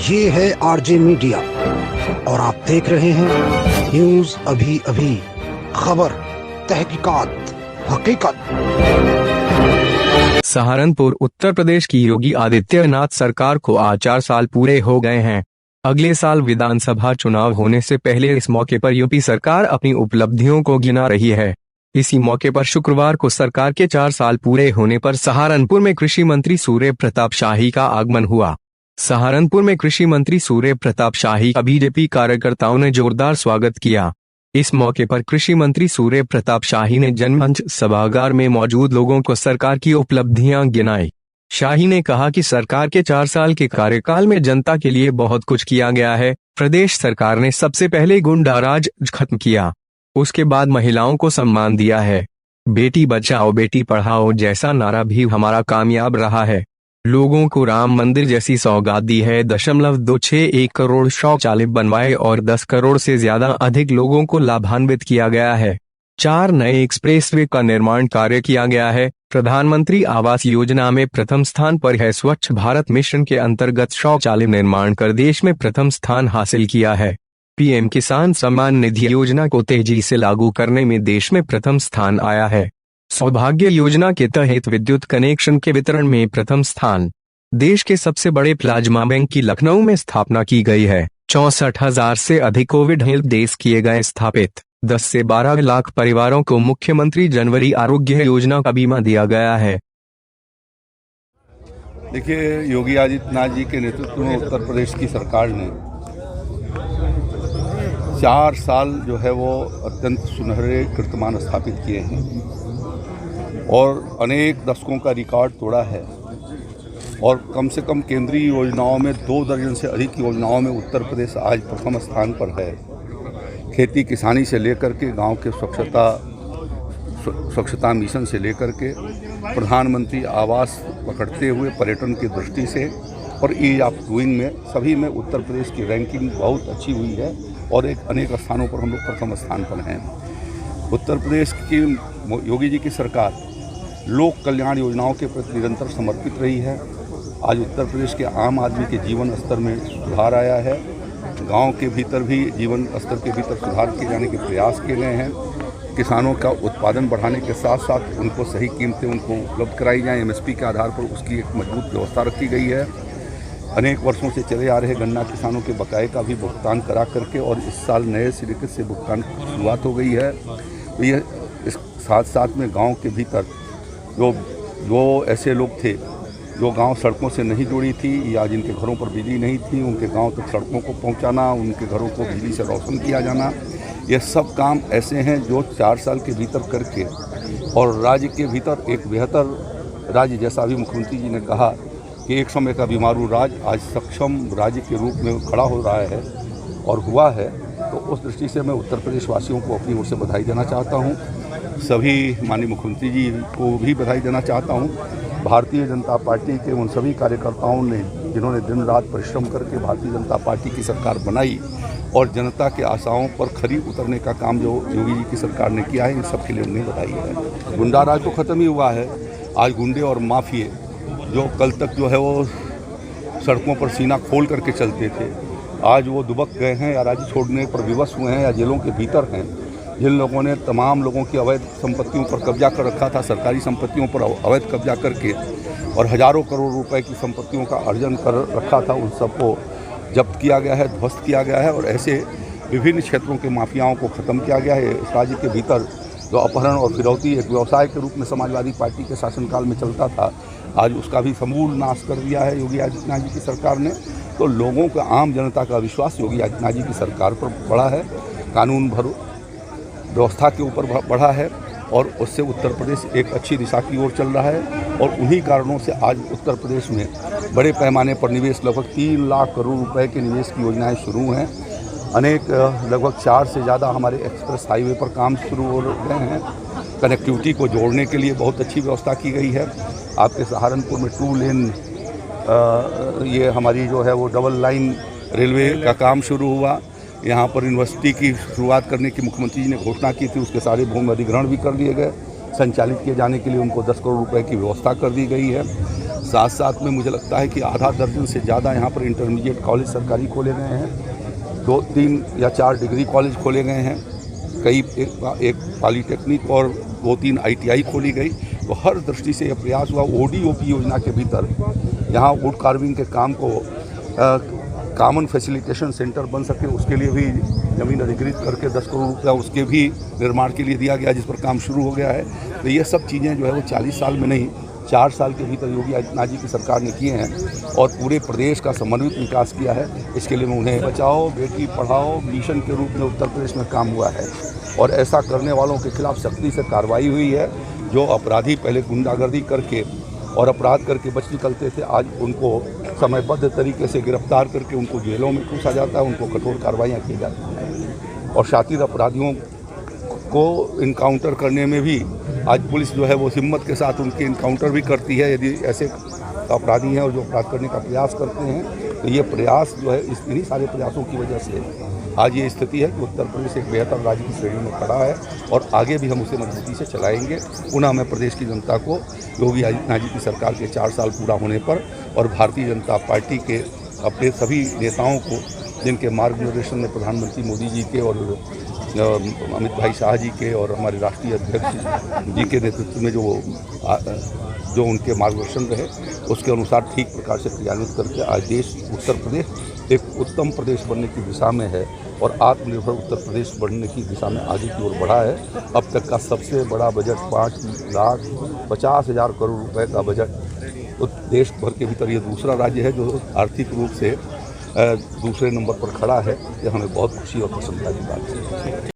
ये है RJ media और आप देख रहे हैं न्यूज अभी अभी, खबर, तहकीकात, हकीकत। सहारनपुर उत्तर प्रदेश की योगी आदित्यनाथ सरकार को आज 4 साल पूरे हो गए हैं। अगले साल विधानसभा चुनाव होने से पहले इस मौके पर यूपी सरकार अपनी उपलब्धियों को गिना रही है। इसी मौके पर शुक्रवार को सरकार के 4 साल पूरे होने पर सहारनपुर में कृषि मंत्री सूर्य प्रताप शाही का आगमन हुआ। सहारनपुर में कृषि मंत्री सूर्य प्रताप शाही का बीजेपी कार्यकर्ताओं ने जोरदार स्वागत किया। इस मौके पर कृषि मंत्री सूर्य प्रताप शाही ने जनमंच सभागार में मौजूद लोगों को सरकार की उपलब्धियां गिनाई। शाही ने कहा कि सरकार के 4 साल के कार्यकाल में जनता के लिए बहुत कुछ किया गया है। प्रदेश सरकार ने सबसे पहले गुंडाराज खत्म किया, उसके बाद महिलाओं को सम्मान दिया है। बेटी बचाओ बेटी पढ़ाओ जैसा नारा भी हमारा कामयाब रहा है। लोगों को राम मंदिर जैसी सौगात दी है। 2.261 करोड़ शौचालय बनवाए और 10 करोड़ से ज्यादा अधिक लोगों को लाभान्वित किया गया है। 4 नए एक्सप्रेसवे का निर्माण कार्य किया गया है। प्रधानमंत्री आवास योजना में प्रथम स्थान पर है। स्वच्छ भारत मिशन के अंतर्गत शौचालय निर्माण कर देश में प्रथम स्थान हासिल किया है। पीएम किसान सम्मान निधि योजना को तेजी से लागू करने में देश में प्रथम स्थान आया है। सौभाग्य योजना के तहत विद्युत कनेक्शन के वितरण में प्रथम स्थान। देश के सबसे बड़े प्लाज्मा बैंक की लखनऊ में स्थापना की गई है। 64,000 से अधिक कोविड हेल्प डेस्क किए गए स्थापित। 10 से 12 लाख परिवारों को मुख्यमंत्री जनवरी आरोग्य योजना का बीमा दिया गया है। देखिए, योगी आदित्यनाथ जी के नेतृत्व में उत्तर प्रदेश की सरकार ने 4 साल जो है वो अत्यंत सुनहरे कीर्तिमान स्थापित किए हैं और अनेक दशकों का रिकॉर्ड तोड़ा है। और कम से कम केंद्रीय योजनाओं में 2 दर्जन से अधिक योजनाओं में उत्तर प्रदेश आज प्रथम स्थान पर है। खेती किसानी से लेकर के गांव के स्वच्छता मिशन से लेकर के प्रधानमंत्री आवास पकड़ते हुए पर्यटन की दृष्टि से और ईज ऑफ डूइंग में सभी में उत्तर प्रदेश की रैंकिंग बहुत अच्छी हुई है और अनेक स्थानों पर हम लोग प्रथम स्थान पर हैं। उत्तर प्रदेश की योगी जी की सरकार लोक कल्याण योजनाओं के प्रति निरंतर समर्पित रही है। आज उत्तर प्रदेश के आम आदमी के जीवन स्तर में सुधार आया है। गांव के भीतर भी जीवन स्तर के भीतर सुधार किए जाने के प्रयास किए गए हैं। किसानों का उत्पादन बढ़ाने के साथ साथ उनको सही कीमतें उनको उपलब्ध कराई जाएँ, एमएसपी के आधार पर उसकी एक मजबूत व्यवस्था रखी गई है। अनेक वर्षों से चले आ रहे गन्ना किसानों के बकाये का भी भुगतान करा करके और इस साल नए सिरे से भुगतान की शुरुआत हो गई है। तो ये इस साथ साथ में गांव के भीतर जो ऐसे लोग थे जो गांव सड़कों से नहीं जुड़ी थी या जिनके घरों पर बिजली नहीं थी, उनके गांव तक सड़कों को पहुंचाना, उनके घरों को बिजली से रोशन किया जाना, ये सब काम ऐसे हैं जो 4 साल के भीतर करके और राज्य के भीतर एक बेहतर राज्य, जैसा अभी मुख्यमंत्री जी ने कहा कि एक समय का बीमारू राज्य आज सक्षम राज्य के रूप में खड़ा हो रहा है और हुआ है। तो उस दृष्टि से मैं उत्तर प्रदेश वासियों को अपनी ओर से बधाई देना चाहता हूँ। सभी माननीय मुख्यमंत्री जी को भी बधाई देना चाहता हूँ। भारतीय जनता पार्टी के उन सभी कार्यकर्ताओं ने जिन्होंने दिन रात परिश्रम करके भारतीय जनता पार्टी की सरकार बनाई और जनता के आशाओं पर खरी उतरने का काम जो योगी जी की सरकार ने किया है, इन सब के लिए उन्हें बधाई है। गुंडा राज तो ख़त्म ही हुआ है। आज गुंडे और माफिए जो कल तक जो है वो सड़कों पर सीना खोल करके चलते थे, आज वो दुबक गए हैं या राज्य छोड़ने पर विवश हुए हैं या जेलों के भीतर हैं। जिन लोगों ने तमाम लोगों की अवैध संपत्तियों पर कब्जा कर रखा था, सरकारी संपत्तियों पर अवैध कब्जा करके और हजारों करोड़ रुपए की संपत्तियों का अर्जन कर रखा था, उन सबको जब्त किया गया है, ध्वस्त किया गया है और ऐसे विभिन्न क्षेत्रों के माफियाओं को ख़त्म किया गया है। इस राज्य के भीतर जो अपहरण और फिरौती एक व्यवसाय के रूप में समाजवादी पार्टी के शासनकाल में चलता था, आज उसका भी समूल नाश कर दिया है योगी आदित्यनाथ जी की सरकार ने। तो लोगों का, आम जनता का विश्वास योगी आदित्यनाथ जी की सरकार पर बढ़ा है, कानून व्यवस्था के ऊपर बढ़ा है और उससे उत्तर प्रदेश एक अच्छी दिशा की ओर चल रहा है। और उन्हीं कारणों से आज उत्तर प्रदेश में बड़े पैमाने पर निवेश, लगभग 3 लाख करोड़ रुपए के निवेश की योजनाएं शुरू हैं। अनेक लगभग 4 से ज़्यादा हमारे एक्सप्रेस हाईवे पर काम शुरू हो गए हैं। कनेक्टिविटी को जोड़ने के लिए बहुत अच्छी व्यवस्था की गई है। आपके सहारनपुर में 2 लेन ये हमारी जो है वो डबल लाइन रेलवे का काम शुरू हुआ। यहाँ पर यूनिवर्सिटी की शुरुआत करने की मुख्यमंत्री जी ने घोषणा की थी, उसके सारे भूमि अधिग्रहण भी कर लिए गए। संचालित किए जाने के लिए उनको 10 करोड़ रुपए की व्यवस्था कर दी गई है। साथ साथ में मुझे लगता है कि आधा दर्जन से ज़्यादा यहाँ पर इंटरमीडिएट कॉलेज सरकारी खोले गए हैं, 2, 3 या 4 डिग्री कॉलेज खोले गए हैं, एक पॉलीटेक्निक और 2-3 ITI खोली गई। तो हर दृष्टि से यह प्रयास हुआ। ODOP योजना के भीतर यहाँ वुड कार्विंग के काम को कॉमन फैसिलिटेशन सेंटर बन सके, उसके लिए भी ज़मीन अधिकृत करके 10 करोड़ रुपया उसके भी निर्माण के लिए दिया गया, जिस पर काम शुरू हो गया है। तो ये सब चीज़ें जो है वो 40 साल में नहीं, 4 साल के भीतर योगी आदित्यनाथ जी की सरकार ने किए हैं और पूरे प्रदेश का समन्वित विकास किया है। इसके लिए मैं उन्हें बचाओ बेटी पढ़ाओ मिशन के रूप में उत्तर प्रदेश में काम हुआ है और ऐसा करने वालों के खिलाफ सख्ती से कार्रवाई हुई है। जो अपराधी पहले गुंडागर्दी करके और अपराध करके बच निकलते थे, आज उनको समयबद्ध तरीके से गिरफ्तार करके उनको जेलों में ठूसा जाता है, उनको कठोर कार्रवाइयाँ की जाती हैं और शातिर अपराधियों को इनकाउंटर करने में भी आज पुलिस जो है वो हिम्मत के साथ उनके इनकाउंटर भी करती है यदि ऐसे अपराधी हैं और जो अपराध करने का प्रयास करते हैं। तो ये प्रयास जो है इन्हीं सारे प्रयासों की वजह से आज ये स्थिति है कि उत्तर प्रदेश एक बेहतर राज्य की श्रेणी में खड़ा है और आगे भी हम उसे मजबूती से चलाएंगे। पुनः मैं प्रदेश की जनता को योगी आदित्यनाथ जी की सरकार के 4 साल पूरा होने पर और भारतीय जनता पार्टी के अपने सभी नेताओं को, जिनके मार्गदर्शन में प्रधानमंत्री मोदी जी के और अमित भाई शाह जी के और हमारे राष्ट्रीय अध्यक्ष जी के नेतृत्व में जो उनके मार्गदर्शन रहे, उसके अनुसार ठीक प्रकार से क्रियान्वित करके आज देश उत्तर प्रदेश एक उत्तम प्रदेश बनने की दिशा में है और आत्मनिर्भर उत्तर प्रदेश बनने की दिशा में आगे की ओर बढ़ा है। अब तक का सबसे बड़ा बजट 5,50,000 करोड़ रुपए का बजट तो देश भर के भीतर ये दूसरा राज्य है जो आर्थिक रूप से दूसरे नंबर पर खड़ा है। ये हमें बहुत खुशी और प्रसन्नता की बात है।